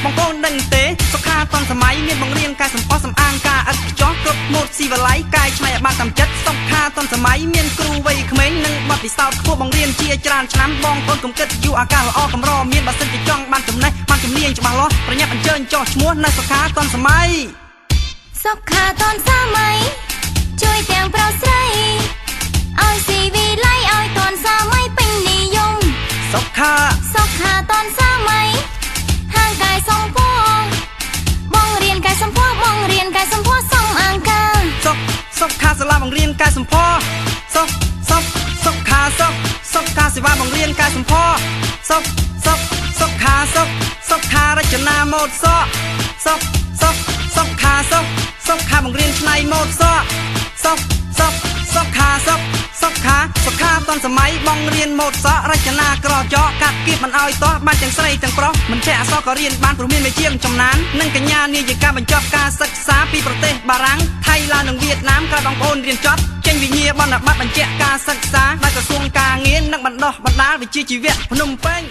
บางคนដឹងទេសុខាតនសម័យមានបង្រៀនកាយសម្ផស្សសំអាងការឥតខ្ចោះគ្រប់ម៉ូតស៊ីវល័យកាយឆ្នៃឲ្យបានតាមចិត្តសុខាតនសម័យមានគ្រូវ័យក្មេងនិងបទពិសោធន៍ខ្ពស់បង្រៀនជាច្រើនឆ្នាំបងប្អូនកុំគិតយូរឱកាសល្អកម្រមានបើសិនជាចង់បានចំណេះបានជំនាញច្បាស់លាស់ប្រញាប់អញ្ជើញចោះឈ្មោះនៅសុខាតនសម័យសុខាតនសម័យជួយទាំងប្រុសស្រីឲ្យស៊ីវិល័យឲ្យតនសម័យពេញនិយមសុខាតនសម័យហាងកាយសំពោបងរៀនកាយសំពោបងរៀនកាយសំពោសំអាងការសុខាសាលាបង្រៀនកាយសំផស្សសុខាសេវាបង្រៀនកាយសំផស្សសុខារចនាម៉ូដសុខាបង្រៀនឆ្នៃម៉ូដសុខាតនសម័យបងរៀនម៉ូដរចនាក្រចកកាត់គៀបមិនឲ្យទាស់បានទាំងស្រីទាំងប្រុសមិនចេះអក្សរក៏រៀនបានព្រោះមានមេជាចំណាននិងកញ្ញានាយិកាបញ្ចប់ការសិក្សាពីប្រទេសបារាំងថៃឡាវនិងវៀតណាមក្រោយបងប្អូនរៀនចប់ចេញវិញ្ញាបនបត្របញ្ជាក់ការសិក្សាដោយក្រសួងការងារនិងបណ្ដុះបណ្ដាលវិជ្ជាជីវៈភ្នំពេញ